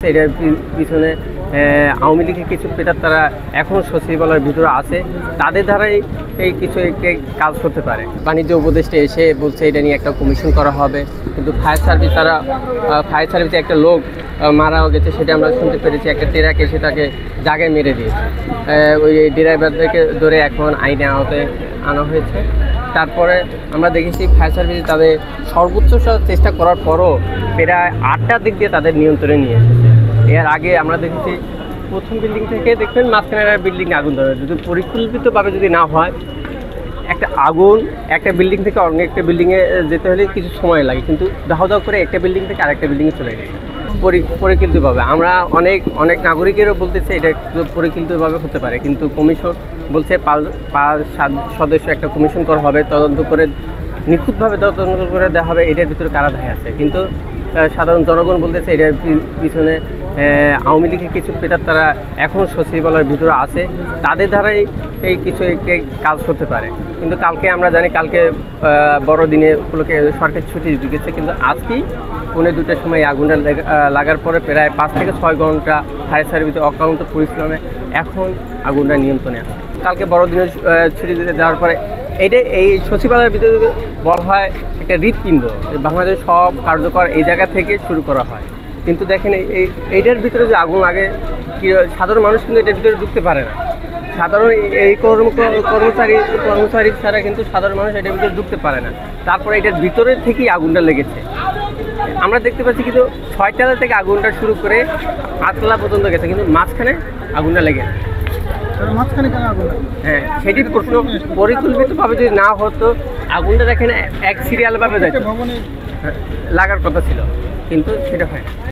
এটার পিছনে আওয়ামী লীগের কিছু পেটার তারা এখনও সচিবালয়ের ভিতরে আছে, তাদের দ্বারাই এই কিছু কাজ করতে পারে। বাণিজ্য উপদেষ্টা এসে বলছে এটা নিয়ে একটা কমিশন করা হবে, কিন্তু ফায়ার সার্ভিসে একটা লোক মারাও গেছে, সেটা আমরা শুনতে পেরেছি। একটা ট্রাক এসে তাকে জায়গায় মেরে দিয়েছে। ওই ড্রাইভারদেরকে ধরে এখন আইনে আওতায় আনা হয়েছে। তারপরে আমরা দেখেছি ফায়ার সার্ভিস তাদের সর্বোচ্চ চেষ্টা করার পরও প্রায় 8টার দিক দিয়ে তাদের নিয়ন্ত্রণে নিয়ে এসেছে। এর আগে আমরা দেখেছি প্রথম বিল্ডিং থেকে দেখবেন মাঝখানে বিল্ডিং আগুন ধরে, যদি পরিকল্পিতভাবে যদি না হয়, একটা বিল্ডিং থেকে অন্য একটা বিল্ডিংয়ে যেতে হলে কিছু সময় লাগে, কিন্তু দাও দাও করে একটা বিল্ডিং থেকে আরেকটা বিল্ডিংয়ে চলে গেছে পরিকল্পিতভাবে। আমরা অনেক নাগরিকেরও বলতেছে এটা পরিকল্পিতভাবে হতে পারে, কিন্তু কমিশন বলছে 5-7 সদস্য একটা কমিশন করা হবে, তদন্ত করে নিখুঁতভাবে তদন্ত করে দেওয়া হবে এটার ভিতরে কারা দায় আছে। কিন্তু সাধারণ জনগণ বলতেছে এটার পিছনে আওয়ামী লীগের কিছু পেটার তারা এখনও সচিবালয়ের ভিতরে আছে, তাদের দ্বারাই এই কিছু কাজ করতে পারে। কিন্তু কালকে আমরা জানি কালকে বড়দিনে উপলক্ষে সরকার ছুটি দিয়েছে, কিন্তু আজকেই 2:45 সময় আগুনটা লাগার পরে প্রায় 5 থেকে 6 ঘন্টা ফায়ার সার্ভিসে অক্লান্ত পরিশ্রমে এখন আগুনটা নিয়ন্ত্রণে আছে। কালকে বড়দিনের ছুটি দেওয়ার পরে এই সচিবালয়ের ভিতরে বলা হয় একটা হৃৎপিণ্ড, বাংলাদেশের সব কার্যকর এই জায়গা থেকে শুরু করা হয়। কিন্তু দেখেন এইটার ভিতরে যে আগুন লাগে, সাধারণ মানুষ কিন্তু এটার ভিতরে ঢুকতে পারে না। সাধারণ এই কর্মচারী ছাড়া কিন্তু সাধারণ মানুষ এটার ভিতরে ঢুকতে পারে না। তারপরে এটার ভিতরে থেকেই আগুনটা লেগেছে। আমরা দেখতে পাচ্ছি কিন্তু 6তলা থেকে আগুনটা শুরু করে 8তলা পর্যন্ত গেছে, কিন্তু মাঝখানে আগুনটা লেগে হ্যাঁ, সেটি প্রশ্ন। পরিকল্পিতভাবে যদি না হতো, আগুনটা দেখেন এক সিরিয়ালভাবে লাগার কথা ছিল, কিন্তু সেটা হয় না।